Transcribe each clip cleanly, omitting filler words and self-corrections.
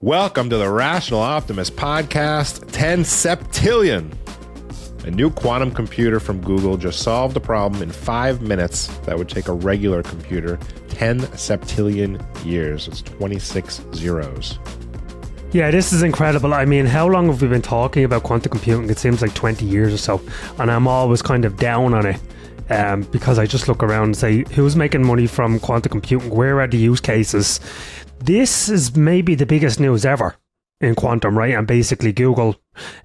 Welcome to the Rational Optimist Podcast. 10 septillion. A new quantum computer from Google just solved a problem in 5 minutes that would take a regular computer 10 septillion years. It's 26 zeros. Yeah, this is incredible. I mean, how long have we been talking about quantum computing? It seems like 20 years or so. And I'm always kind of down on it because I just look around and say, who's making money from quantum computing? Where are the use cases? This is maybe the biggest news ever in quantum, right? And basically Google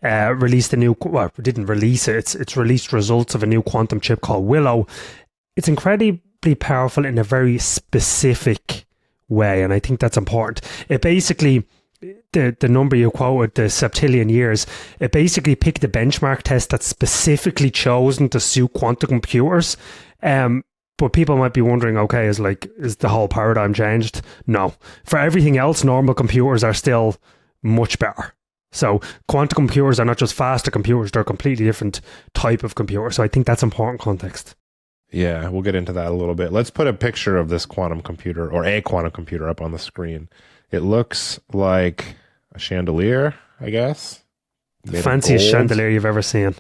released a new, well, didn't release it. It's released results of a new quantum chip called Willow. It's incredibly powerful in a very specific way. And I think that's important. It basically, the number you quoted, the septillion years, it basically picked a benchmark test that's specifically chosen to suit quantum computers. But people might be wondering, okay, is the whole paradigm changed? No. For everything else, normal computers are still much better. So quantum computers are not just faster computers, they're a completely different type of computer. So I think that's important context. Yeah, we'll get into that a little bit. Let's put a picture of this quantum computer, or a quantum computer, up on the screen. It looks like a chandelier, I guess. The fanciest chandelier you've ever seen.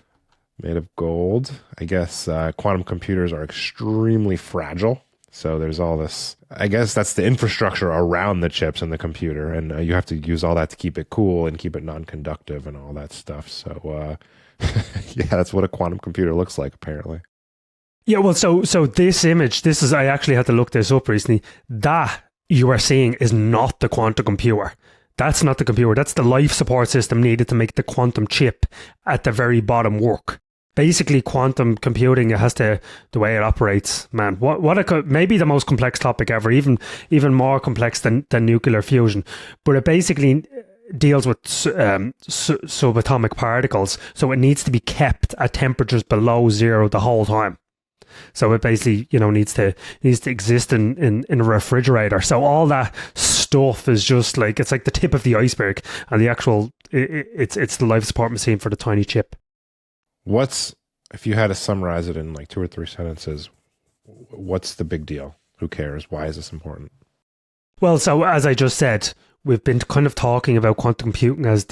Made of gold. I guess quantum computers are extremely fragile. So there's all this, I guess that's the infrastructure around the chips in the computer. And you have to use all that to keep it cool and keep it non-conductive and all that stuff. So yeah, that's what a quantum computer looks like, apparently. Yeah, well, so this image, I actually had to look this up recently. That you are seeing is not the quantum computer. That's not the computer. That's the life support system needed to make the quantum chip at the very bottom work. Basically, quantum computing, it has to, the way it operates, man, maybe the most complex topic ever, even more complex than nuclear fusion. But it basically deals with subatomic particles, so it needs to be kept at temperatures below zero the whole time. So it basically, needs to exist in a refrigerator. So all that stuff is just like, it's like the tip of the iceberg, and the actual it's the life support machine for the tiny chip. If you had to summarize it in like 2 or 3 sentences, what's the big deal? Who cares? Why is this important? Well, so as I just said, we've been kind of talking about quantum computing as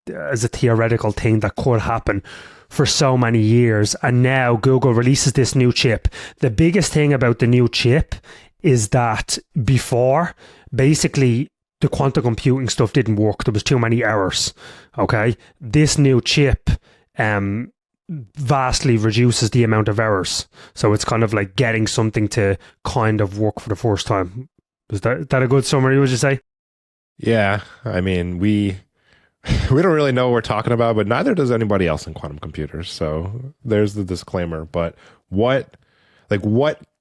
a theoretical thing that could happen for so many years, and now Google releases this new chip. The biggest thing about the new chip is that before, basically, the quantum computing stuff didn't work. There was too many errors. Okay, this new chip vastly reduces the amount of errors. So it's kind of like getting something to kind of work for the first time. Is that a good summary, would you say? Yeah, I mean, we don't really know what we're talking about, but neither does anybody else in quantum computers. So there's the disclaimer. But what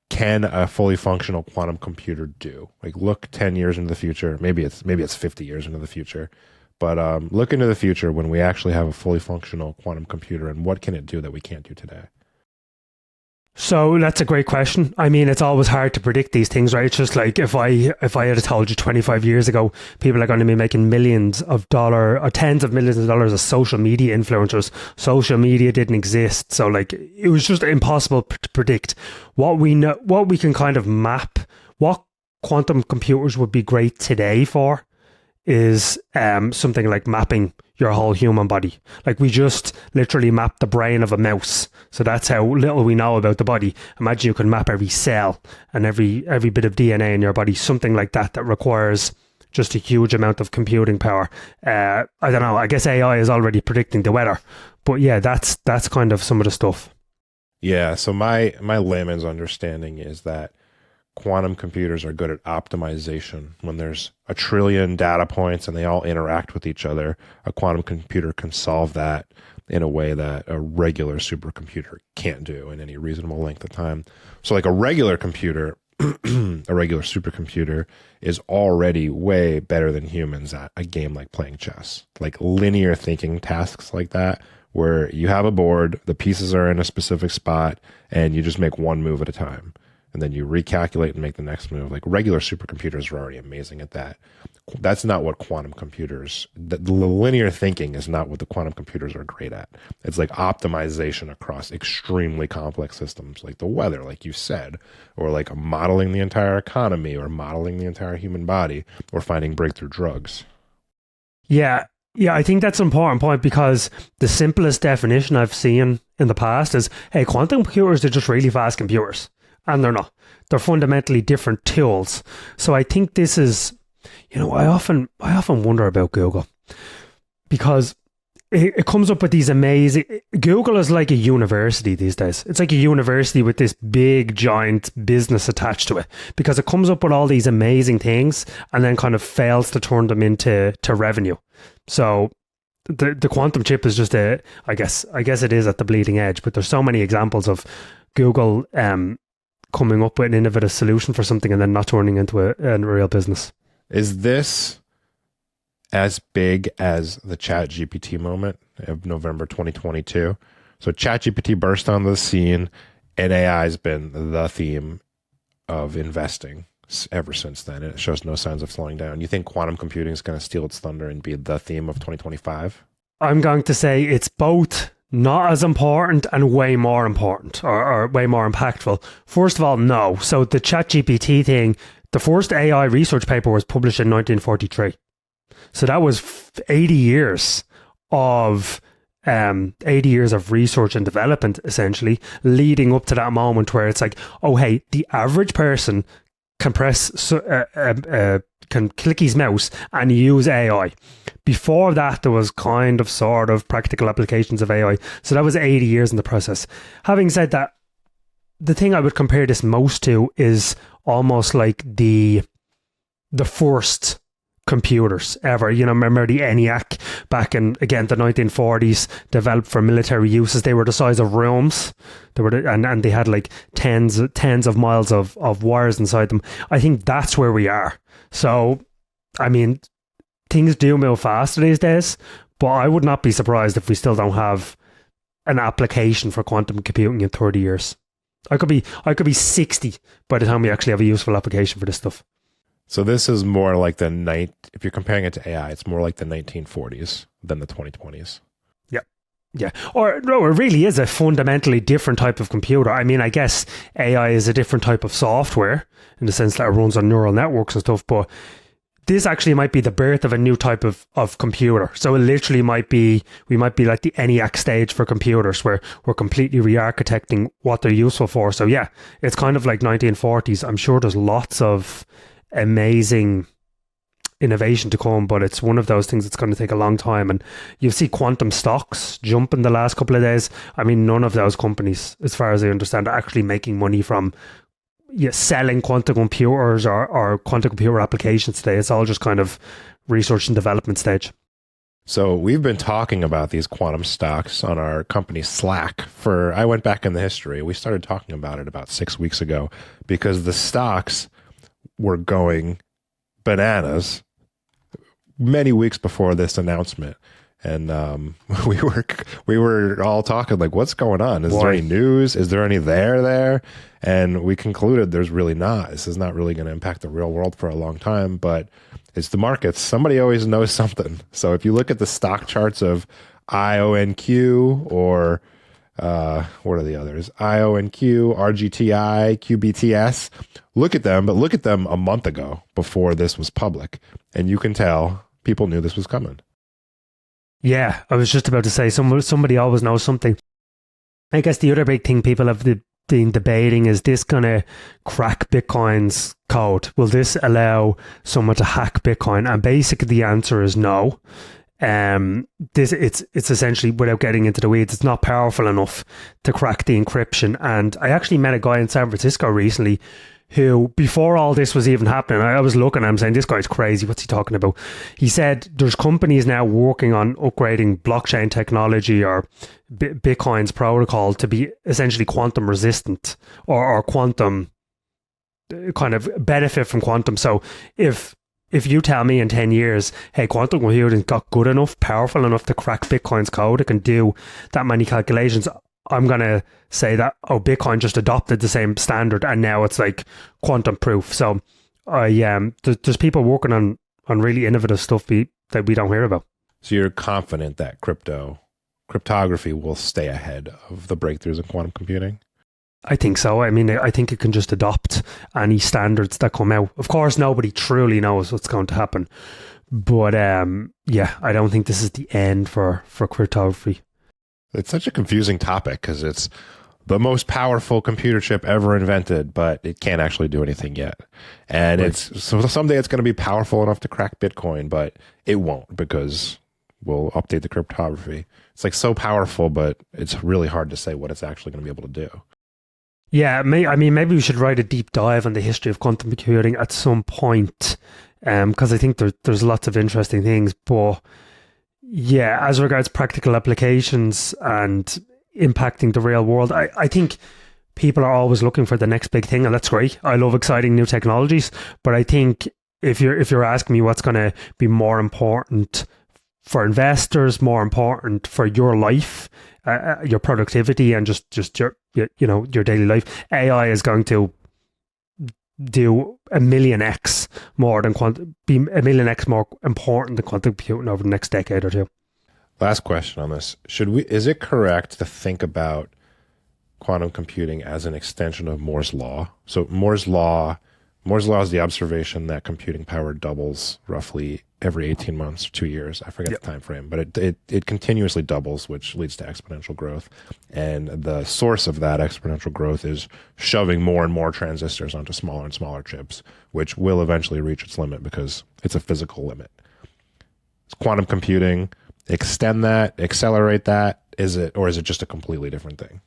can a fully functional quantum computer do? Like, look 10 years into the future. Maybe it's 50 years into the future. But look into the future when we actually have a fully functional quantum computer, and what can it do that we can't do today? So that's a great question. I mean, it's always hard to predict these things, right? It's just like if I had told you 25 years ago, people are going to be making millions of dollars or tens of millions of dollars as social media influencers. Social media didn't exist. So like, it was just impossible to predict. What we can kind of map, what quantum computers would be great today for is something like mapping your whole human body. Like, we just literally map the brain of a mouse. So that's how little we know about the body. Imagine you could map every cell and every bit of DNA in your body, something like that requires just a huge amount of computing power. I don't know, I guess AI is already predicting the weather. But yeah, that's kind of some of the stuff. Yeah, so my layman's understanding is that quantum computers are good at optimization. When there's a trillion data points and they all interact with each other, a quantum computer can solve that in a way that a regular supercomputer can't do in any reasonable length of time. So like a regular computer, a regular supercomputer is already way better than humans at a game like playing chess. Like linear thinking tasks like that, where you have a board, the pieces are in a specific spot, and you just make one move at a time. And then you recalculate and make the next move. Like, regular supercomputers are already amazing at that. That's not what quantum computers, the linear thinking is not what the quantum computers are great at. It's like optimization across extremely complex systems, like the weather, like you said, or like modeling the entire economy, or modeling the entire human body, or finding breakthrough drugs. Yeah. Yeah, I think that's an important point because the simplest definition I've seen in the past is, hey, quantum computers are just really fast computers. And they're not. They're fundamentally different tools. So I think this is, I often wonder about Google because it comes up with these amazing. Google is like a university these days. It's like a university with this big giant business attached to it because it comes up with all these amazing things and then kind of fails to turn them into revenue. So the quantum chip is just I guess it is at the bleeding edge, but there's so many examples of Google coming up with an innovative solution for something and then not turning into a real business. Is this as big as the ChatGPT moment of November 2022? So ChatGPT burst onto the scene, and AI has been the theme of investing ever since then. It shows no signs of slowing down. You think quantum computing is going to steal its thunder and be the theme of 2025? I'm going to say it's both not as important and way more important or way more impactful. First of all, no. So the ChatGPT thing, the first AI research paper was published in 1943. So that was 80 years of 80 years of research and development, essentially, leading up to that moment where it's like, oh, hey, the average person can can click his mouse and use AI. Before that, there was kind of sort of practical applications of AI. So that was 80 years in the process. Having said that, the thing I would compare this most to is almost like the first computers ever. Remember the ENIAC back in, again, the 1940s, developed for military uses. They were the size of rooms. They were and they had like tens of miles of wires inside them. I think that's where we are. So, I mean, things do move faster these days, but I would not be surprised if we still don't have an application for quantum computing in 30 years. I could be 60 by the time we actually have a useful application for this stuff. So this is more like if you're comparing it to AI, it's more like the 1940s than the 2020s. Yeah. Or no, it really is a fundamentally different type of computer. I mean, I guess AI is a different type of software in the sense that it runs on neural networks and stuff, but this actually might be the birth of a new type of computer. So it literally we might be like the ENIAC stage for computers where we're completely re-architecting what they're useful for. So yeah, it's kind of like 1940s. I'm sure there's lots of amazing innovation to come, but it's one of those things that's going to take a long time. And you see quantum stocks jump in the last couple of days. I mean, none of those companies, as far as I understand, are actually making money from selling quantum computers or quantum computer applications today. It's all just kind of research and development stage. So we've been talking about these quantum stocks on our company Slack I went back in the history. We started talking about it about 6 weeks ago because the stocks were going bananas many weeks before this announcement. And we were all talking like, what's going on? Is there any news? Is there any there? And we concluded there's really not. This is not really going to impact the real world for a long time, but it's the markets. Somebody always knows something. So if you look at the stock charts of IONQ or what are the others? IONQ, RGTI, QBTS. Look at them, but look at them a month ago before this was public. And you can tell people knew this was coming. Yeah, I was just about to say somebody always knows something. I guess the other big thing people have been debating is this going to crack Bitcoin's code? Will this allow someone to hack Bitcoin? And basically the answer is no. It's essentially, without getting into the weeds, it's not powerful enough to crack the encryption. And I actually met a guy in San Francisco recently who, before all this was even happening, I was looking at him saying, this guy's crazy, what's he talking about? He said there's companies now working on upgrading blockchain technology or Bitcoin's protocol to be essentially quantum resistant or quantum kind of benefit from quantum. So if you tell me in 10 years, hey, quantum computing got good enough, powerful enough to crack Bitcoin's code, it can do that many calculations, I'm going to say that, Bitcoin just adopted the same standard and now it's like quantum proof. So there's people working on really innovative stuff that we don't hear about. So you're confident that cryptography will stay ahead of the breakthroughs in quantum computing? I think so. I mean, I think it can just adopt any standards that come out. Of course, nobody truly knows what's going to happen. But yeah, I don't think this is the end for cryptography. It's such a confusing topic because it's the most powerful computer chip ever invented, but it can't actually do anything yet. And Right. so someday it's going to be powerful enough to crack Bitcoin, but it won't because we'll update the cryptography. It's like so powerful, but it's really hard to say what it's actually going to be able to do. Yeah, maybe we should write a deep dive on the history of quantum computing at some point, because I think there's lots of interesting things. But yeah, as regards practical applications and impacting the real world, I think people are always looking for the next big thing, and that's great. I love exciting new technologies, but I think if you're asking me what's going to be more important for investors, more important for your life, your productivity, and just your your daily life, AI is going to do a million X more than be a million X more important than quantum computing over the next decade or two. Last question on this. Is it correct to think about quantum computing as an extension of Moore's law? So Moore's law is the observation that computing power doubles roughly every 18 months or 2 years. I forget the time frame, but it continuously doubles, which leads to exponential growth. And the source of that exponential growth is shoving more and more transistors onto smaller and smaller chips, which will eventually reach its limit because it's a physical limit. Is quantum computing extend that, accelerate that? Or is it just a completely different thing?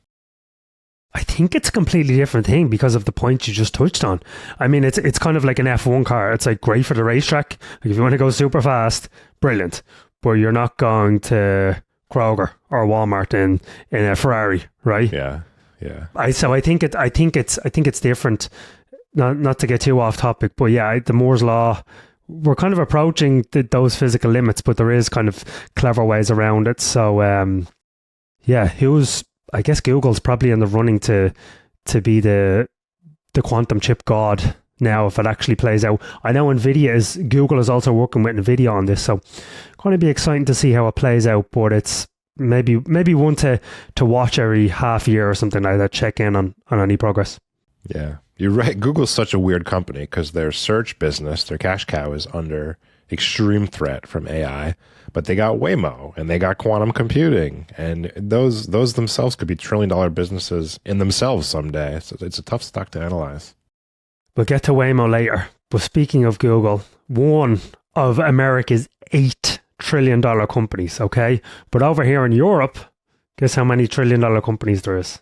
I think it's a completely different thing because of the point you just touched on. I mean, it's kind of like an F1 car. It's like great for the racetrack. Like if you want to go super fast, brilliant. But you're not going to Kroger or Walmart in a Ferrari, right? Yeah. So I think it's different. Not to get too off topic, but yeah, the Moore's law. We're kind of approaching those physical limits, but there is kind of clever ways around it. So yeah, I guess Google's probably in the running to be the quantum chip god now if it actually plays out. I know Google is also working with NVIDIA on this, so going to be exciting to see how it plays out, but it's maybe one to watch every half year or something like that, check in on any progress. Yeah, you're right. Google's such a weird company because their search business, their cash cow, is under extreme threat from AI, but they got Waymo and they got quantum computing, and those themselves could be trillion-dollar businesses in themselves someday. So it's a tough stock to analyze. We'll get to Waymo later. But speaking of Google, one of America's 8 trillion-dollar companies, okay? But over here in Europe, guess how many trillion-dollar companies there is?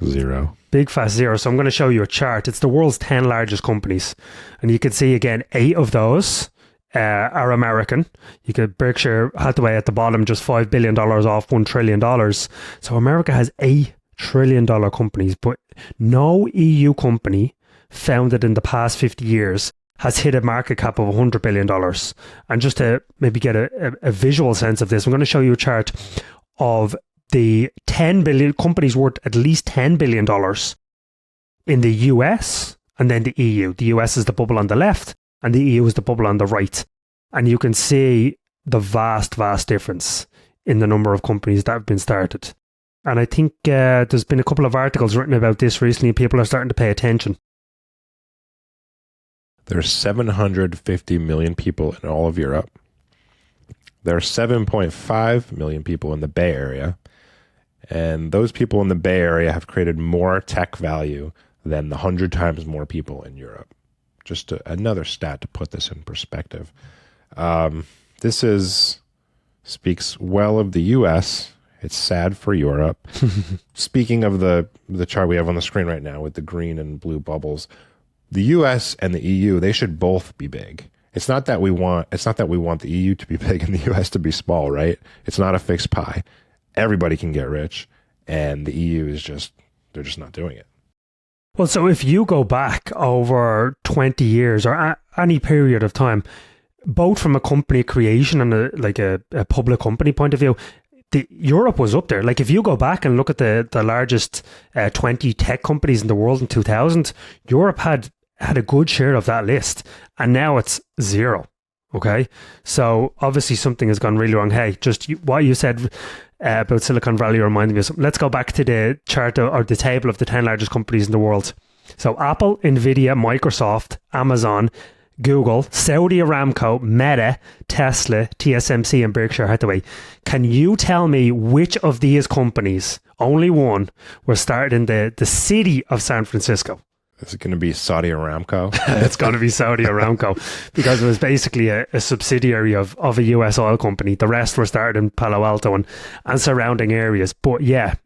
0. Big fast 0. So I'm going to show you a chart. It's the world's 10 largest companies. And you can see, again, 8 of those are American. You could Berkshire Hathaway at the bottom, just $5 billion off $1 trillion. So America has $8 trillion companies, but no EU company founded in the past 50 years has hit a market cap of $100 billion. And just to maybe get a visual sense of this, I'm going to show you a chart of the 10 billion companies worth at least $10 billion in the US and then the EU. The US is the bubble on the left and the EU is the bubble on the right. And you can see the vast difference in the number of companies that have been started. And I think there's been a couple of articles written about this recently. People are starting to pay attention. There are 750 million people in all of Europe. There are 7.5 million people in the Bay Area. And those people in the Bay Area have created more tech value than the 100 times more people in Europe. Just another stat to put this in perspective. This speaks well of the U.S. It's sad for Europe. Speaking of the chart we have on the screen right now with the green and blue bubbles, the U.S. and the EU, they should both be big. It's not that we want the EU to be big and the U.S. to be small, right? It's not a fixed pie. Everybody can get rich, and the EU they're just not doing it. Well, so if you go back over 20 years or any period of time, both from a company creation and a public company point of view, Europe was up there. Like if you go back and look at the largest 20 tech companies in the world in 2000, Europe had a good share of that list, and now it's 0. Okay, so obviously something has gone really wrong. Hey, just what you said about Silicon Valley reminded me of something. Let's go back to the chart or the table of the 10 largest companies in the world. So Apple, Nvidia, Microsoft, Amazon, Google, Saudi Aramco, Meta, Tesla, TSMC, and Berkshire Hathaway. Can you tell me which of these companies, only one, were started in the city of San Francisco? Is it going to be Saudi Aramco? It's going to be Saudi Aramco because it was basically a subsidiary of a US oil company. The rest were started in Palo Alto and surrounding areas. But yeah,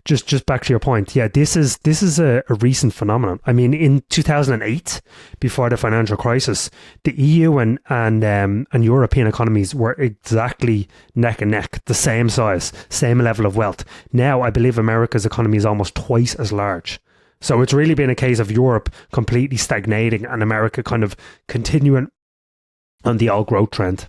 just back to your point. Yeah, this is a recent phenomenon. I mean, in 2008, before the financial crisis, the EU and European economies were exactly neck and neck, the same size, same level of wealth. Now, I believe America's economy is almost twice as large. So it's really been a case of Europe completely stagnating and America kind of continuing on the old growth trend.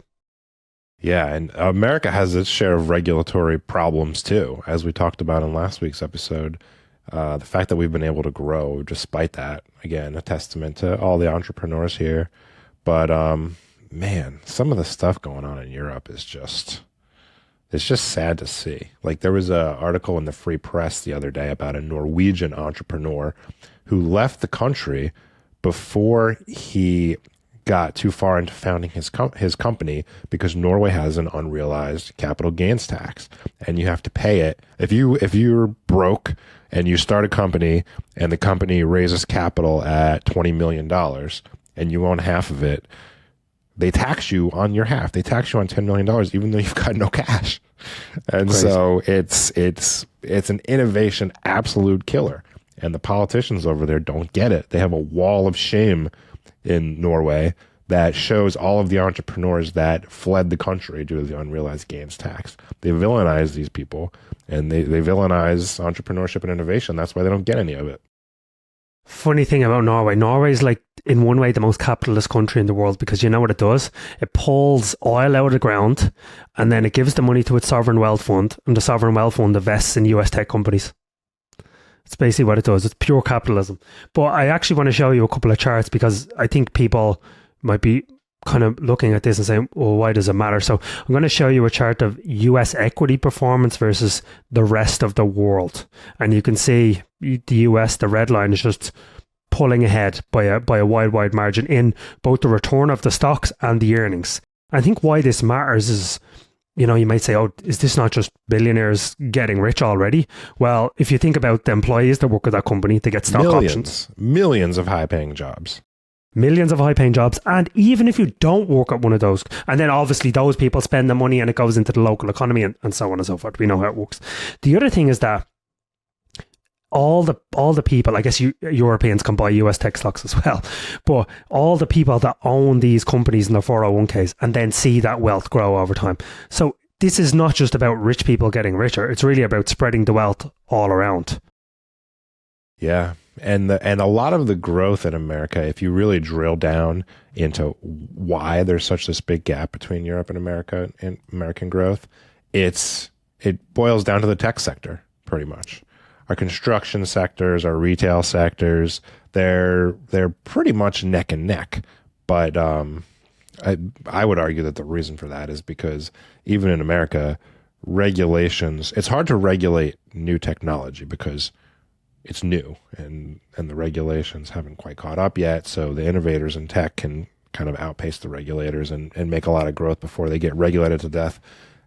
Yeah, and America has its share of regulatory problems too, as we talked about in last week's episode. The fact that we've been able to grow despite that, again, a testament to all the entrepreneurs here. But man, some of the stuff going on in Europe is just... it's just sad to see. Like, there was an article in the Free Press the other day about a Norwegian entrepreneur who left the country before he got too far into founding his company, because Norway has an unrealized capital gains tax, and you have to pay it. If you're broke and you start a company and the company raises capital at $20 million and you own half of it, they tax you on your half. They tax you on $10 million, even though you've got no cash. And Crazy. So it's an innovation absolute killer. And the politicians over there don't get it. They have a wall of shame in Norway that shows all of the entrepreneurs that fled the country due to the unrealized gains tax. They villainize these people, and they villainize entrepreneurship and innovation. That's why they don't get any of it. Funny thing about Norway is like, in one way, the most capitalist country in the world, because you know what it does? It pulls oil out of the ground and then it gives the money to its sovereign wealth fund, and the sovereign wealth fund invests in US tech companies. It's basically what it does. It's pure capitalism. But I actually want to show you a couple of charts, because I think people might be kind of looking at this and saying, well, why does it matter? So I'm going to show you a chart of US equity performance versus the rest of the world. And you can see the US, the red line, is just pulling ahead by a wide margin in both the return of the stocks and the earnings. I think why this matters is, you know, you might say, oh, is this not just billionaires getting rich already? Well, if you think about the employees that work at that company, they get stock options. Millions of high-paying jobs. Millions of high-paying jobs. And even if you don't work at one of those, and then obviously those people spend the money and it goes into the local economy and so on and so forth. We know how it works. The other thing is that all the people, I guess Europeans can buy US tech stocks as well, but all the people that own these companies in their 401ks and then see that wealth grow over time. So this is not just about rich people getting richer. It's really about spreading the wealth all around. Yeah. And a lot of the growth in America, if you really drill down into why there's such this big gap between Europe and America and American growth, it boils down to the tech sector, pretty much. Our construction sectors, our retail sectors, they're pretty much neck and neck. But I would argue that the reason for that is because even in America, regulations, it's hard to regulate new technology because it's new and the regulations haven't quite caught up yet. So the innovators in tech can kind of outpace the regulators and make a lot of growth before they get regulated to death.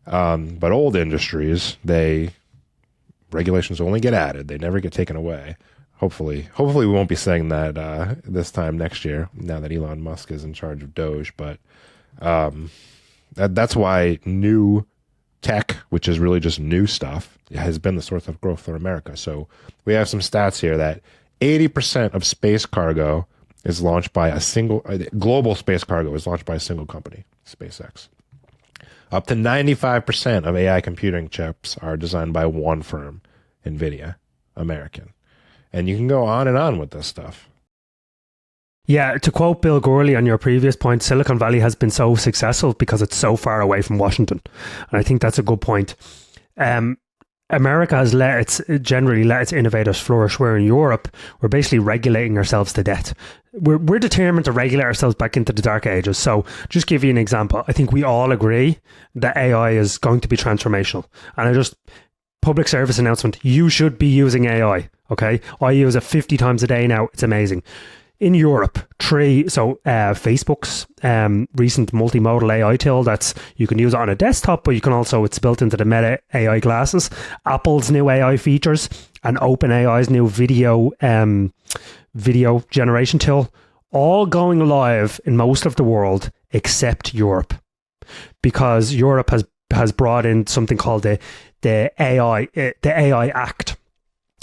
But old industries, regulations only get added. They never get taken away. Hopefully we won't be saying that this time next year, now that Elon Musk is in charge of Doge. But that's why new tech, which is really just new stuff, has been the source of growth for America. So we have some stats here that 80% of space cargo is launched by global space cargo is launched by a single company, SpaceX. Up to 95% of AI computing chips are designed by one firm, NVIDIA, American. And you can go on and on with this stuff. Yeah, to quote Bill Gurley on your previous point, Silicon Valley has been so successful because it's so far away from Washington. And I think that's a good point. America has generally let its innovators flourish, where in Europe, we're basically regulating ourselves to death. We're determined to regulate ourselves back into the dark ages. So just give you an example. I think we all agree that AI is going to be transformational. And public service announcement, you should be using AI, okay? I use it 50 times a day now. It's amazing. in Europe, Facebook's recent multimodal AI tool that's you can use it on a desktop, but you can also, it's built into the Meta AI glasses, Apple's new AI features, and OpenAI's new video generation tool, all going live in most of the world except Europe, because Europe has brought in something called the AI Act.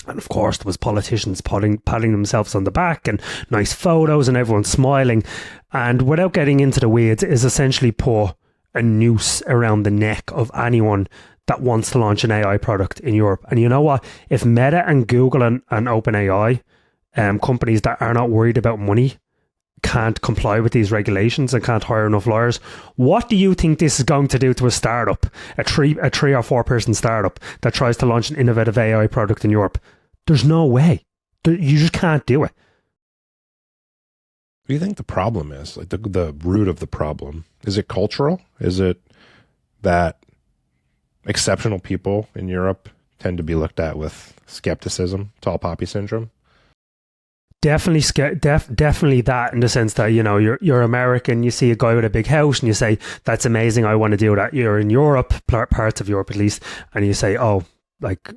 And of course, there was politicians patting themselves on the back and nice photos and everyone smiling. And without getting into the weeds, is essentially put a noose around the neck of anyone that wants to launch an AI product in Europe. And you know what? If Meta and Google and OpenAI, companies that are not worried about money, can't comply with these regulations and can't hire enough lawyers, what do you think this is going to do to a startup, a three or four person startup that tries to launch an innovative AI product in Europe? There's no way. You just can't do it. What do you think the problem is? Like the root of the problem? Is it cultural? Is it that exceptional people in Europe tend to be looked at with skepticism, tall poppy syndrome? Definitely that, in the sense that, you know, you're American, you see a guy with a big house and you say, that's amazing, I want to do that. You're in Europe, parts of Europe at least, and you say, oh, like,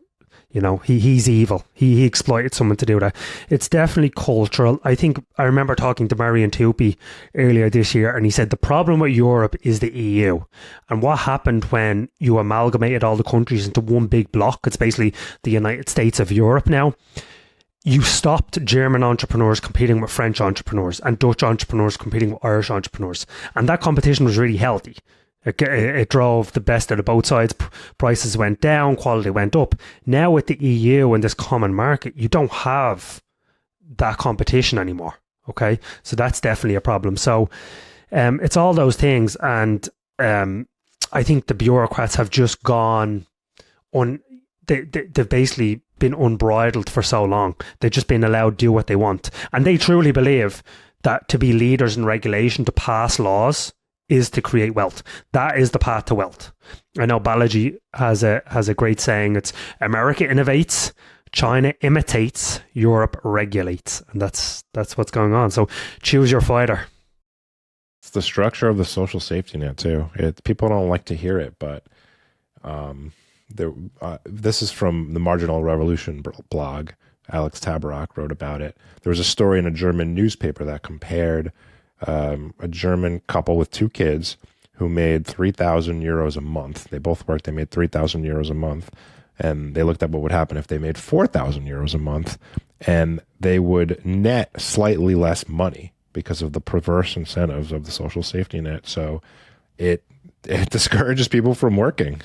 you know, he's evil. He exploited someone to do that. It's definitely cultural. I think I remember talking to Marian Tupi earlier this year, and he said the problem with Europe is the EU. And what happened when you amalgamated all the countries into one big block? It's basically the United States of Europe now. You stopped German entrepreneurs competing with French entrepreneurs and Dutch entrepreneurs competing with Irish entrepreneurs. And that competition was really healthy. It drove the best out of both sides. Prices went down, quality went up. Now with the EU and this common market, you don't have that competition anymore. Okay, so that's definitely a problem. So it's all those things. And I think the bureaucrats have just gone on. They've basically been unbridled for so long. They've just been allowed to do what they want. And they truly believe that to be leaders in regulation, to pass laws, is to create wealth. That is the path to wealth. I know Balaji has a great saying. It's America innovates, China imitates, Europe regulates. And that's what's going on. So choose your fighter. It's the structure of the social safety net too. People don't like to hear it, but this is from the Marginal Revolution blog. Alex Tabarrok wrote about it. There was a story in a German newspaper that compared a German couple with two kids who made 3,000 euros a month. They both worked. They made 3,000 euros a month. And they looked at what would happen if they made 4,000 euros a month. And they would net slightly less money because of the perverse incentives of the social safety net. So it discourages people from working.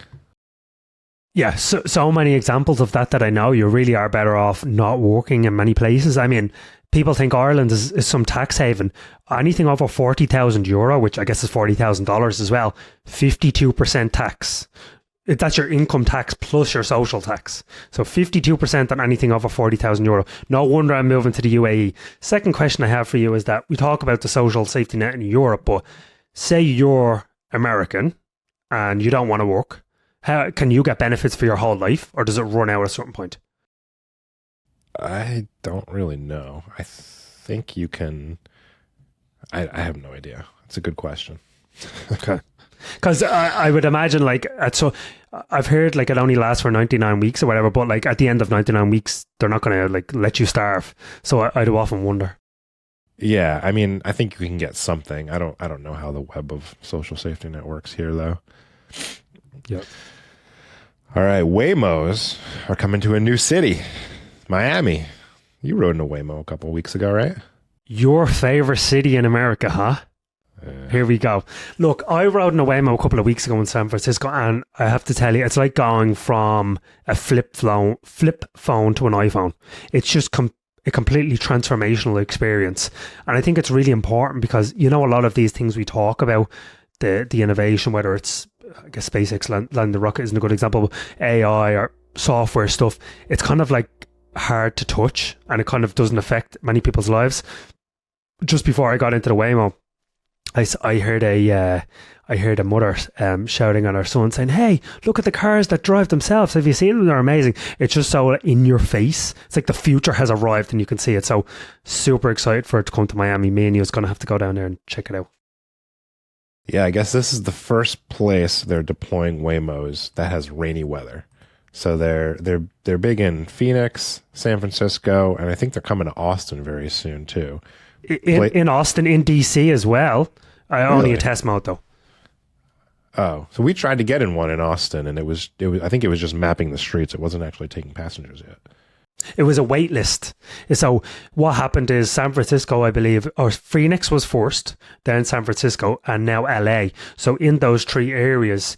Yeah, so many examples of that I know. You really are better off not working in many places. I mean, people think Ireland is some tax haven. Anything over 40,000 euro, which I guess is $40,000 as well, 52% tax. That's your income tax plus your social tax. So 52% on anything over 40,000 euro. No wonder I'm moving to the UAE. Second question I have for you is that we talk about the social safety net in Europe, but say you're American and you don't want to work. How can you get benefits for your whole life, or does it run out at a certain point? I don't really know. I think you can. I have no idea. It's a good question. Okay. Because I would imagine, like, so I've heard like it only lasts for 99 weeks or whatever, but like at the end of 99 weeks, they're not going to like let you starve. So I do often wonder. Yeah, I mean, I think you can get something. I don't know how the web of social safety net works here, though. Yep. All right, Waymos are coming to a new city, Miami. You rode in a Waymo a couple of weeks ago, right? Your favorite city in America, huh? Here we go. Look, I rode in a Waymo a couple of weeks ago in San Francisco, and I have to tell you, it's like going from a flip phone to an iPhone. It's just a completely transformational experience. And I think it's really important because, you know, a lot of these things we talk about, the innovation, whether it's, I guess SpaceX landing the rocket isn't a good example, AI or software stuff, it's kind of like hard to touch and it kind of doesn't affect many people's lives. Just before I got into the Waymo, I heard a mother shouting at her son saying, "Hey, look at the cars that drive themselves. Have you seen them? They're amazing." It's just so in your face. It's like the future has arrived and you can see it. So super excited for it to come to Miami. Me and you is going to have to go down there and check it out. Yeah, I guess this is the first place they're deploying Waymos that has rainy weather. So they're big in Phoenix, San Francisco, and I think they're coming to Austin very soon too. In Austin, in DC as well. Only a test mode though. Oh, so we tried to get in one in Austin, and it was. I think it was just mapping the streets. It wasn't actually taking passengers yet. It was a wait list. So what happened is San Francisco, I believe, or Phoenix was first, then San Francisco, and now LA. So in those three areas,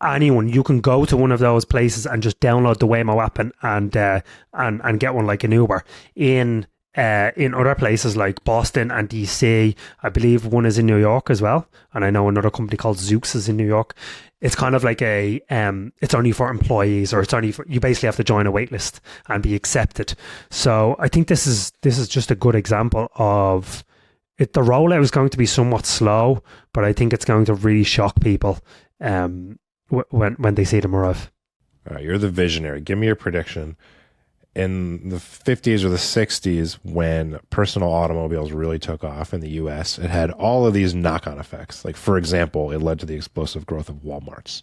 anyone, you can go to one of those places and just download the Waymo app and get one like an Uber. In other places like Boston and DC, I believe one is in New York as well, and I know another company called Zoox is in New York. It's kind of like it's only for employees, or it's only for, you basically have to join a wait list and be accepted. So I think this is just a good example of it. The rollout is going to be somewhat slow, but I think it's going to really shock people when they see them arrive. All right, you're the visionary. Give me your prediction. In the 50s or the 60s, when personal automobiles really took off in the US, it had all of these knock-on effects. Like, for example, it led to the explosive growth of Walmarts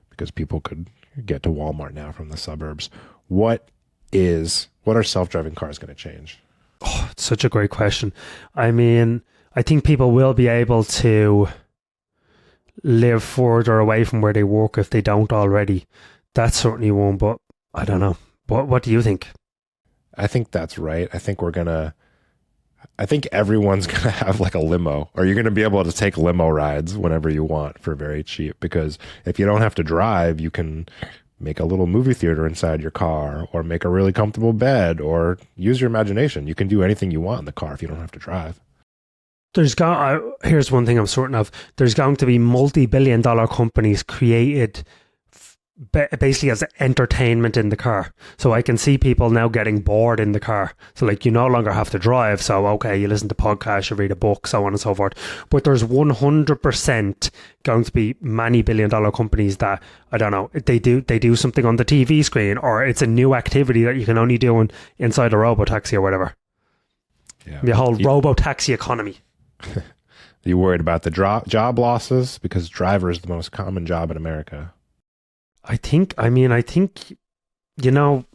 because people could get to Walmart now from the suburbs. What are self-driving cars going to change? Oh, it's such a great question. I mean, I think people will be able to live further away from where they work if they don't already. That's certainly one, but I don't know. What do you think? I think that's right. I think everyone's going to have like a limo, or you're going to be able to take limo rides whenever you want for very cheap, because if you don't have to drive, you can make a little movie theater inside your car, or make a really comfortable bed, or use your imagination. You can do anything you want in the car if you don't have to drive. Here's one thing I'm certain of. There's going to be multi-billion-dollar companies created basically as entertainment in the car. So I can see people now getting bored in the car. So like, you no longer have to drive. So okay, you listen to podcasts, you read a book, so on and so forth. But there's 100% going to be many billion-dollar companies that, I don't know, they do something on the TV screen, or it's a new activity that you can only do inside a robotaxi or whatever. Yeah. The whole robotaxi economy. You worried about the job losses? Because driver is the most common job in America. I think, you know,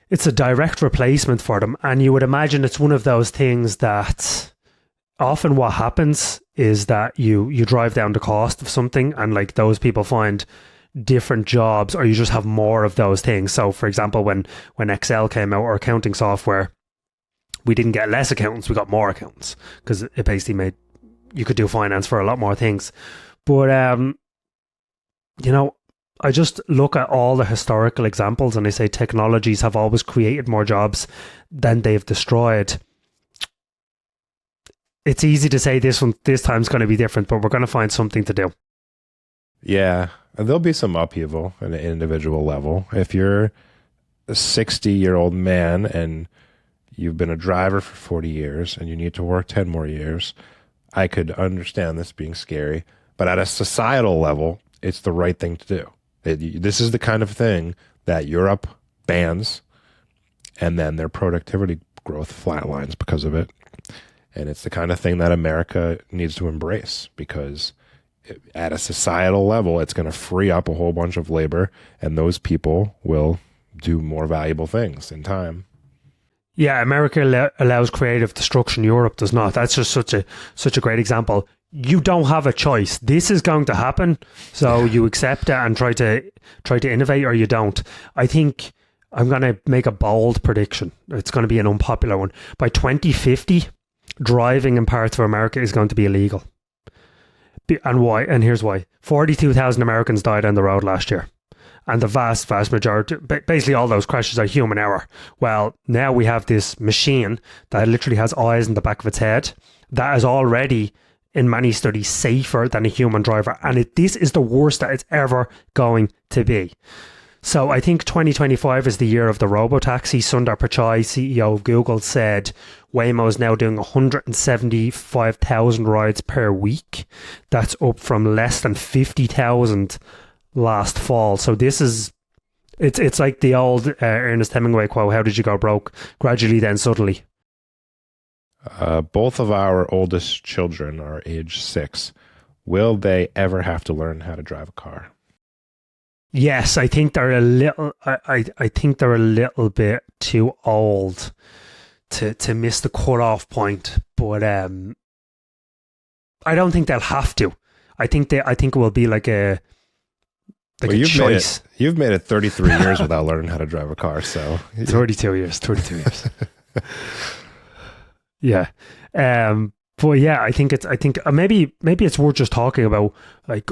it's a direct replacement for them. And you would imagine it's one of those things that often what happens is that you drive down the cost of something, and like those people find different jobs, or you just have more of those things. So for example, when Excel came out, or accounting software, we didn't get less accountants, we got more accountants, because it basically made, you could do finance for a lot more things. But, you know, I just look at all the historical examples and I say technologies have always created more jobs than they've destroyed. It's easy to say this time's going to be different, but we're going to find something to do. Yeah, there'll be some upheaval at an individual level. If you're a 60-year-old man and you've been a driver for 40 years and you need to work 10 more years, I could understand this being scary. But at a societal level, it's the right thing to do. This is the kind of thing that Europe bans, and then their productivity growth flatlines because of it. And it's the kind of thing that America needs to embrace, because at a societal level, it's going to free up a whole bunch of labor, and those people will do more valuable things in time. Yeah, America allows creative destruction. Europe does not. That's just such a great example. You don't have a choice. This is going to happen, so you accept it and try to innovate, or you don't. I think I'm going to make a bold prediction. It's going to be an unpopular one. By 2050, driving in parts of America is going to be illegal. And why? And here's why. 42,000 Americans died on the road last year. And the vast majority, basically all those crashes, are human error. Well, now we have this machine that literally has eyes in the back of its head that is already, in many studies, safer than a human driver. And this is the worst that it's ever going to be. So I think 2025 is the year of the robotaxi. Sundar Pichai, CEO of Google, said Waymo is now doing 175,000 rides per week. That's up from less than 50,000 last fall. So this is, it's like the old Ernest Hemingway quote, how did you go broke? Gradually, then suddenly. Both of our oldest children are age 6. Will they ever have to learn how to drive a car? Yes, I think they're a little. I think they're a little bit too old to miss the cutoff point. But I don't think they'll have to. I think it will be like a choice. You've made it 33 years without learning how to drive a car. So 32 years. 32 years. Yeah. But yeah, I think maybe it's worth just talking about, like,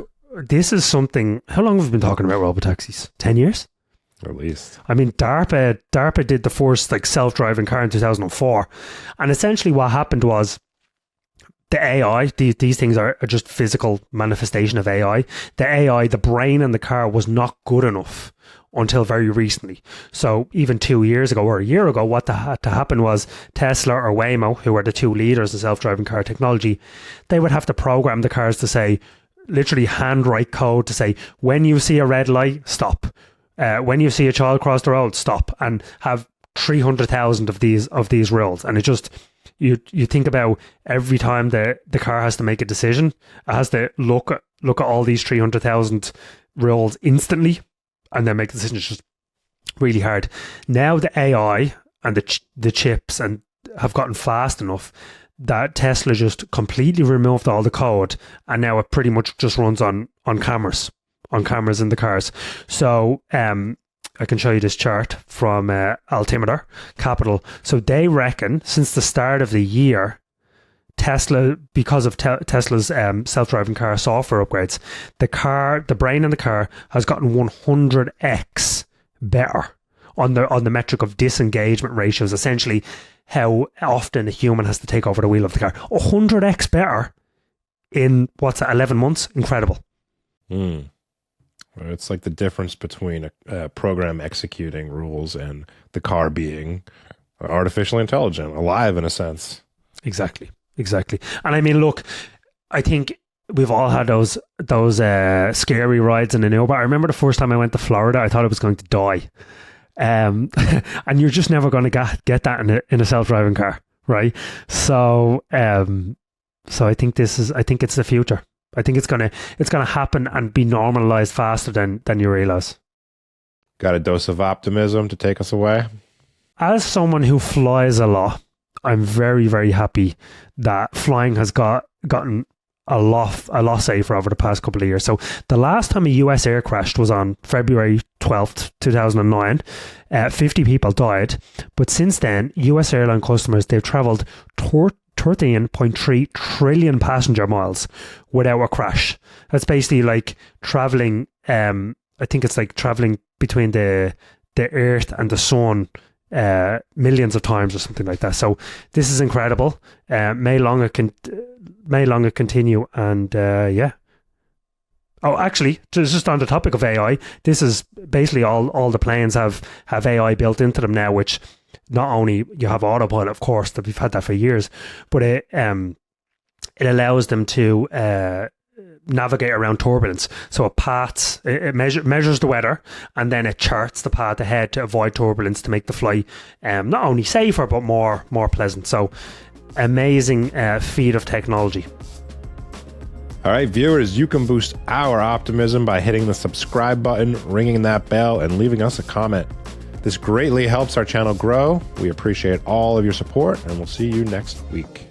this is something. How long have we been talking about robotaxis? 10 years? At least. I mean, DARPA did the first like self-driving car in 2004. And essentially what happened was the AI, these things are just physical manifestation of AI. The AI, the brain in the car was not good enough until very recently. So even 2 years ago or a year ago, what had to happen was Tesla or Waymo, who are the two leaders in self-driving car technology, they would have to program the cars to say, literally handwrite code to say, when you see a red light, stop. When you see a child cross the road, stop. And have 300,000 of these rules. And it just, you think about every time the car has to make a decision, it has to look at all these 300,000 rules instantly and then make decisions. It's just really hard. Now the AI and the chips and have gotten fast enough that Tesla just completely removed all the code, and now it pretty much just runs on cameras in the cars. So I can show you this chart from Altimeter Capital. So they reckon since the start of the year, Tesla, because of Tesla's self-driving car software upgrades, the brain in the car has gotten 100x better on the metric of disengagement ratios, essentially how often a human has to take over the wheel of the car. 100x better in, 11 months? Incredible. It's like the difference between a program executing rules and the car being artificially intelligent, alive in a sense. Exactly. And I mean, look, I think we've all had those scary rides in an Uber. I remember the first time I went to Florida, I thought I was going to die. And you're just never going to get that in a self-driving car, right? So I think it's the future. I think it's gonna happen and be normalized faster than you realize. Got a dose of optimism to take us away? As someone who flies a lot, I'm very, very happy that flying has gotten a lot safer over the past couple of years. So the last time a US air crashed was on February 12th, 2009. 50 people died. But since then, US airline customers, they've traveled 13.3 trillion passenger miles without a crash. That's basically like traveling, I think it's like traveling between the Earth and the Sun millions of times or something like that. So this is incredible. May longer continue. And yeah. Oh, actually, just on the topic of AI, this is basically all the planes have AI built into them now, which not only you have autopilot, of course, that we've had that for years, but it allows them to navigate around turbulence. So it measures the weather, and then it charts the path ahead to avoid turbulence to make the flight not only safer but more pleasant. So amazing feat of technology. All right, viewers, you can boost our optimism by hitting the subscribe button, ringing that bell, and leaving us a comment. This greatly helps our channel grow. We appreciate all of your support, and we'll see you next week.